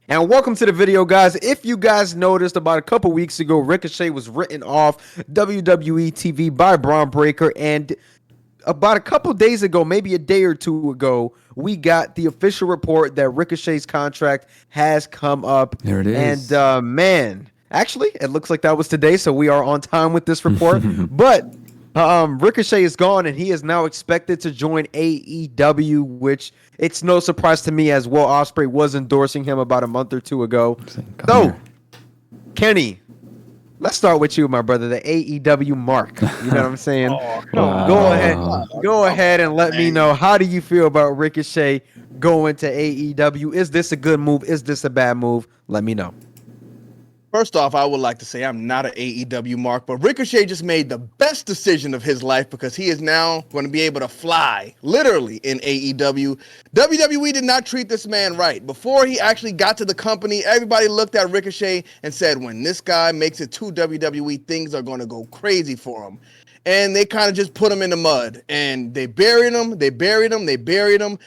And welcome to the video, guys. If you guys noticed, about a couple weeks ago, Ricochet was written off WWE TV by Braun Breaker, and about a couple days ago, maybe a day or two ago, we got the official report that Ricochet's contract has come up. There it And is. man, actually, it looks like that was today, so we are on time with this report. But Ricochet is gone, and he is now expected to join AEW, which it's no surprise to me, as Will Ospreay was endorsing him about a month or two ago. Come So, here. Kenny, let's start with you, my brother. The AEW mark. You know what I'm saying? Oh, come on. Go ahead. Wow. Go ahead and let me know, how do you feel about Ricochet going to AEW? Is this a good move? Is this a bad move? Let me know. First off, I would like to say I'm not an AEW mark, but Ricochet just made the best decision of his life because he is now going to be able to fly, literally, in AEW. WWE did not treat this man right. Before he actually got to the company, everybody looked at Ricochet and said, when this guy makes it to WWE, things are going to go crazy for him. And they kind of just put him in the mud, and they buried him.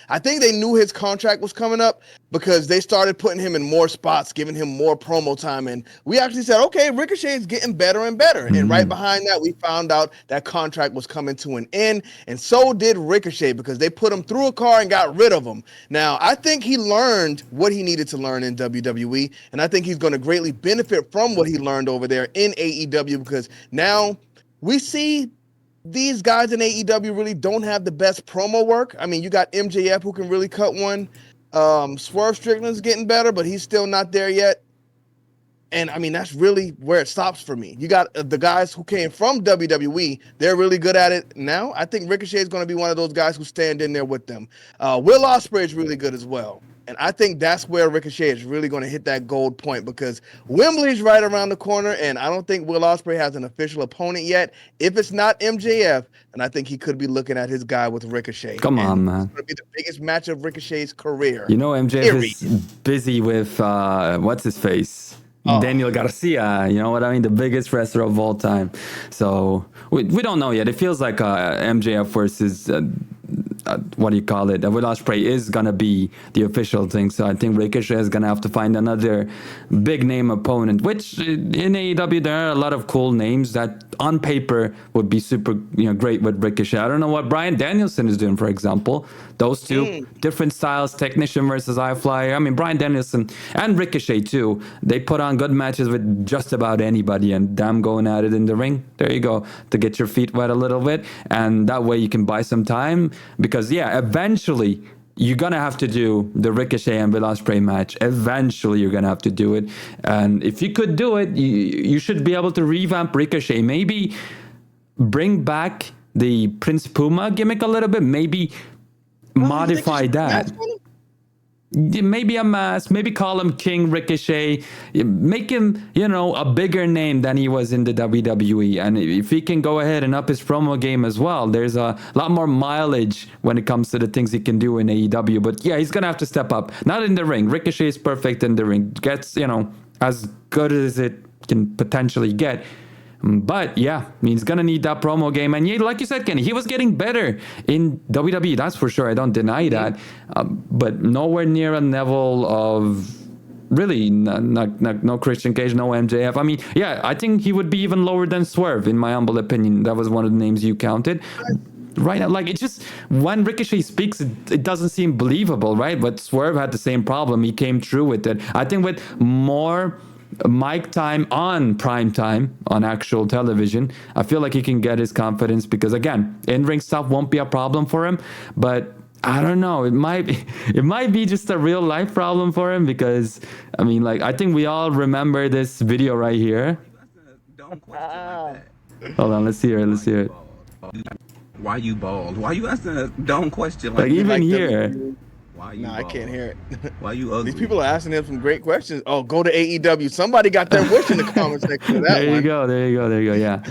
I think they knew his contract was coming up because they started putting him in more spots, giving him more promo time. And we actually said, okay, Ricochet is getting better and better. And right behind that, we found out that contract was coming to an end. And so did Ricochet, because they put him through a car and got rid of him. Now, I think he learned what he needed to learn in WWE. And I think he's going to greatly benefit from what he learned over there in AEW, because now we see these guys in AEW really don't have the best promo work. I mean, you got MJF who can really cut one. Swerve Strickland's getting better, but he's still not there yet. And I mean, that's really where it stops for me. You got the guys who came from WWE. They're really good at it now. I think Ricochet is going to be one of those guys who stand in there with them. Will Ospreay is really good as well. And I think that's where Ricochet is really going to hit that gold point, because Wembley's right around the corner, and I don't think Will Ospreay has an official opponent yet. If it's not MJF, then I think he could be looking at his guy with Ricochet. Come on, man. It's going to be the biggest match of Ricochet's career. You know, MJF is busy with what's his face? Daniel Garcia, you know what I mean? The biggest wrestler of all time. So we don't know yet. It feels like MJF versus what do you call it? Will Ospreay is gonna be the official thing. So I think Ricochet is gonna have to find another big name opponent. Which in AEW there are a lot of cool names that on paper would be super great with Ricochet. I don't know what Bryan Danielson is doing, for example. Those two different styles, technician versus high flyer. I mean, Bryan Danielson and Ricochet too. They put on good matches with just about anybody, and them going at it in the ring. There you go, to get your feet wet a little bit, and that way you can buy some time, because eventually you're gonna have to do the Ricochet and Will Ospreay match. Eventually you're gonna have to do it, and if you could do it, you should be able to revamp Ricochet. Maybe bring back the Prince Puma gimmick a little bit. Maybe modify that. Maybe a mask, maybe call him King Ricochet, make him, a bigger name than he was in the WWE. And if he can go ahead and up his promo game as well, there's a lot more mileage when it comes to the things he can do in AEW. But yeah, he's going to have to step up. Not in the ring. Ricochet is perfect in the ring. Gets, as good as it can potentially get. But yeah, he's gonna need that promo game, and like you said, Kenny, he was getting better in WWE. That's for sure. I don't deny that, but nowhere near a level of really no Christian Cage, no MJF. I mean, yeah, I think he would be even lower than Swerve, in my humble opinion. That was one of the names you counted. Right now, like, it just, when Ricochet speaks, it doesn't seem believable, right? But Swerve had the same problem. He came through with it. I think with more mic time on prime time on actual television, I feel like he can get his confidence, because again, in-ring stuff won't be a problem for him, but I don't know, it might be just a real life problem for him, because I mean, like, I think we all remember this video right here. Don't question like that. Hold on, let's hear it. Why you bald? Why you asking a dumb question like Like, that? even here. Why you No, I bald? can't hear it. Why you ugly? These people are asking him some great questions. Oh, go to AEW. Somebody got their wish in the comment section of that There you one. go. Yeah.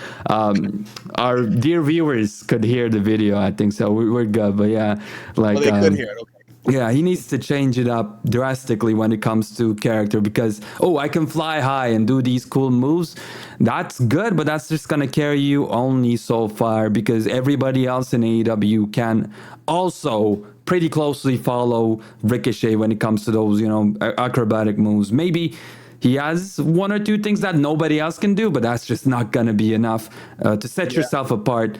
Our dear viewers could hear the video, I think so. We're good, but yeah, like. Oh, they could hear it. Okay. Yeah, he needs to change it up drastically when it comes to character because, oh, I can fly high and do these cool moves. That's good, but that's just going to carry you only so far because everybody else in AEW can also pretty closely follow Ricochet when it comes to those, acrobatic moves. Maybe he has one or two things that nobody else can do, but that's just not going to be enough to set yourself apart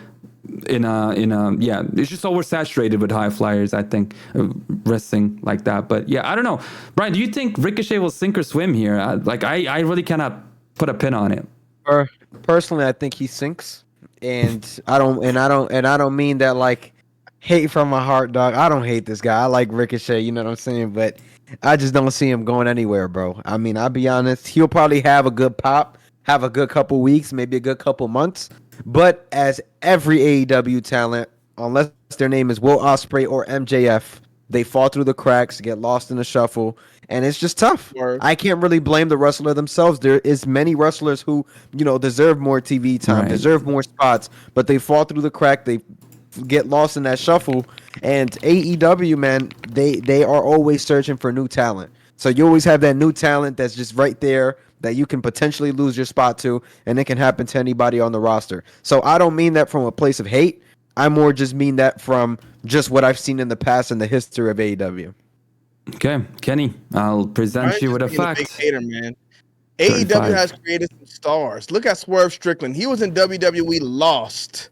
in a it's just oversaturated with high flyers, I think, wrestling like that. But yeah, I don't know. Brian, do you think Ricochet will sink or swim here? I really cannot put a pin on it. Personally, I think he sinks, and I don't mean that like hate from my heart, dog. I don't hate this guy. I like Ricochet, you know what I'm saying? But I just don't see him going anywhere, bro. I mean, I'll be honest. He'll probably have a good pop, have a good couple weeks, maybe a good couple months. But as every AEW talent, unless their name is Will Ospreay or MJF, they fall through the cracks, get lost in the shuffle, and it's just tough. Word. I can't really blame the wrestler themselves. There is many wrestlers who, deserve more TV time, Right. deserve more spots, but they fall through the crack. They get lost in that shuffle. And AEW, man, they are always searching for new talent. So you always have that new talent that's just right there that you can potentially lose your spot to, and it can happen to anybody on the roster. So I don't mean that from a place of hate. I more just mean that from just what I've seen in the past in the history of AEW. Okay, Kenny, I'll present Ryan's you with a just being big fact. hater, man. 35. AEW has created some stars. Look at Swerve Strickland. He was in WWE Lost.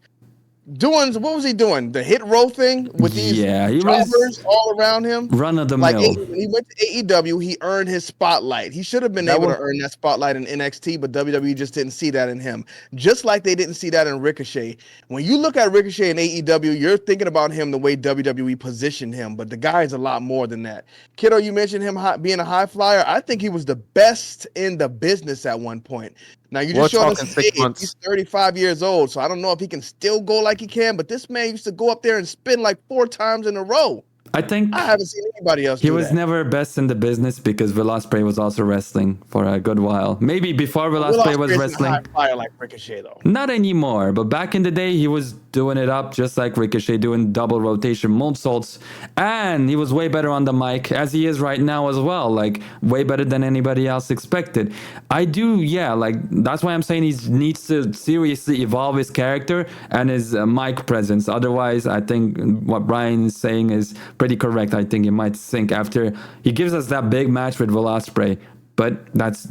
What was he doing? The hit row thing with these Yeah, he jobbers was all around him. run of the Like mill. when he went to AEW, he earned his spotlight. He should have been That able was- to earn that spotlight in NXT, but WWE just didn't see that in him. Just like they didn't see that in Ricochet. When you look at Ricochet in AEW, you're thinking about him the way WWE positioned him, but the guy is a lot more than that. Kiddo, you mentioned him being a high flyer. I think he was the best in the business at one point. Now you We're just showed us talking his 6 age. months. He's 35 years old, so I don't know if he can still go like he can. But this man used to go up there and spin like 4 times in a row. I think I haven't seen anybody else he do was that. never best in the business because Will Ospreay was also wrestling for a good while. Maybe before Will Will Ospreay was Ospreay isn't a wrestling. high flyer like Ricochet though. Not anymore, but back in the day, he was doing it up just like Ricochet, doing double rotation moonsaults, and he was way better on the mic as he is right now as well. Like way better than anybody else expected. That's why I'm saying he needs to seriously evolve his character and his mic presence. Otherwise, I think what Brian is saying is pretty correct. I think he might sink after he gives us that big match with Will Ospreay. But that's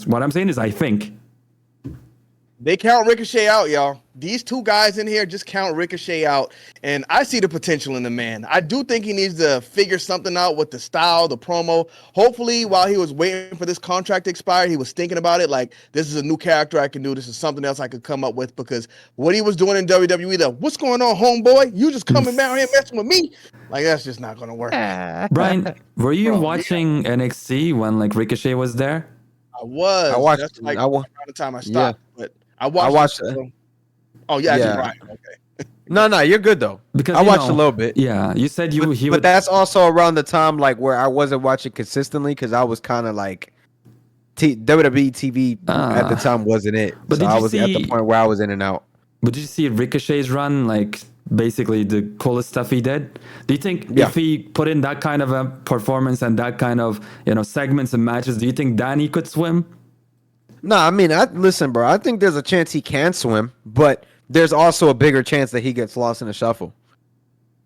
what I'm saying is I think. They count Ricochet out, y'all. These two guys in here just count Ricochet out. And I see the potential in the man. I do think he needs to figure something out with the style, the promo. Hopefully, while he was waiting for this contract to expire, he was thinking about it like, this is a new character I can do. This is something else I could come up with. Because what he was doing in WWE, what's going on, homeboy? You just coming down here messing with me? Like, that's just not going to work. Brian, were you Bro, watching NXT when like Ricochet was there? I was. I watched- That's like I wa- around the time I stopped. But I watched. watched it, it. so- Oh, yeah, Yeah. Brian. Okay. No, you're good though. Because I you watched know- a little bit. Yeah, you said he But would. that's also around the time like where I wasn't watching consistently because I was kind of like WWE TV at the time wasn't it. But So did I you was at the see- point where I was in and out. But did you see Ricochet's run? Like basically the coolest stuff he did. Do you think Yeah. if he put in that kind of a performance and that kind of segments and matches, do you think Danny could swim? No, I mean, listen, bro. I think there's a chance he can swim, but there's also a bigger chance that he gets lost in the shuffle.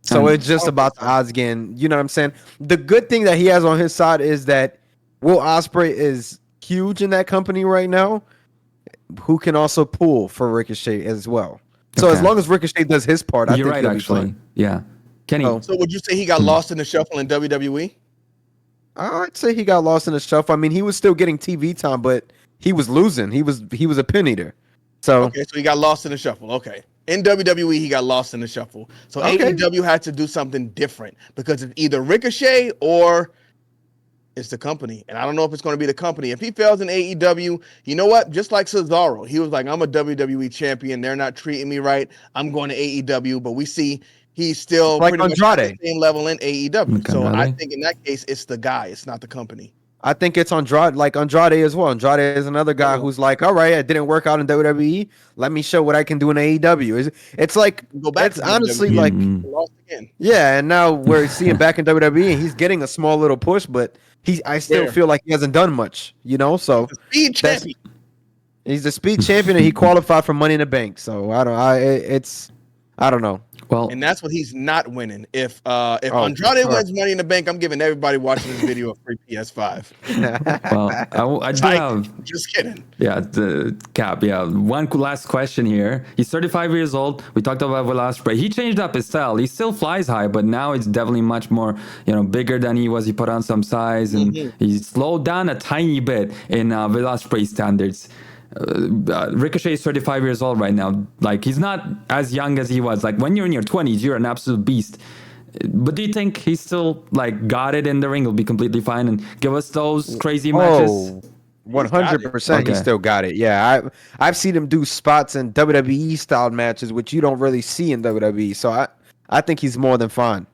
So And- it's just about the odds again. You know what I'm saying? The good thing that he has on his side is that Will Ospreay is huge in that company right now, who can also pull for Ricochet as well. So as Okay. long as Ricochet does his part, I You're think right, he'll be actually. fine. Yeah, Kenny. Oh. So would you say he got lost in the shuffle in WWE? I'd say he got lost in the shuffle. I mean, he was still getting TV time, but he was losing. He was a pin eater. So Okay, so he got lost in the shuffle. Okay. In WWE, he got lost in the shuffle. So Okay. AEW had to do something different because it's either Ricochet or it's the company. And I don't know if it's going to be the company. If he fails in AEW, you know what? Just like Cesaro, he was like, I'm a WWE champion. They're not treating me right. I'm going to AEW. But we see he's still Like pretty much at Andrade. the same level in AEW. Like So I Andrade. think in that case, it's the guy. It's not the company. I think it's Andrade, like Andrade as well. Andrade is another guy who's like, all right, it didn't work out in WWE. Let me show what I can do in AEW. It's like, Go back it's to honestly WWE. like, Lost again. yeah. And now we're seeing back in WWE, and he's getting a small little push, but I still Where? feel like he hasn't done much, So The speed that's- champion. he's the speed champion, and he qualified for Money in the Bank. So I don't know. Well, And that's what he's not winning. If for Andrade sure. wins Money in the Bank, I'm giving everybody watching this video a free PS5. well, I do Psych. have. Just kidding. Yeah, the Cap. Yeah, one last question here. He's 35 years old. We talked about Will Ospreay. He changed up his style. He still flies high, but now it's definitely much more, bigger than he was. He put on some size and he slowed down a tiny bit in Will Ospreay standards. Ricochet is 35 years old right now. Like, he's not as young as he was. Like, when you're in your 20s, you're an absolute beast. But do you think he's still like got it in the ring? He'll be completely fine and give us those crazy matches. Oh, 100%. He Okay. still got it. Yeah, I've seen him do spots in WWE style matches, which you don't really see in WWE. So I think he's more than fine.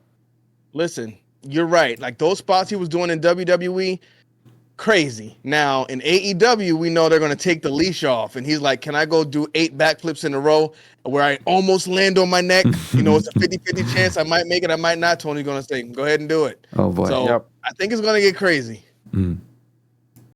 Listen, you're right. Like those spots he was doing in WWE, crazy. Now in AEW, we know they're gonna take the leash off, and he's like, "Can I go do 8 backflips in a row where I almost land on my neck? It's a 50-50 chance. I might make it, I might not." Tony's gonna say, "Go ahead and do it." Oh boy. So Yep. I think it's gonna get crazy. Mm.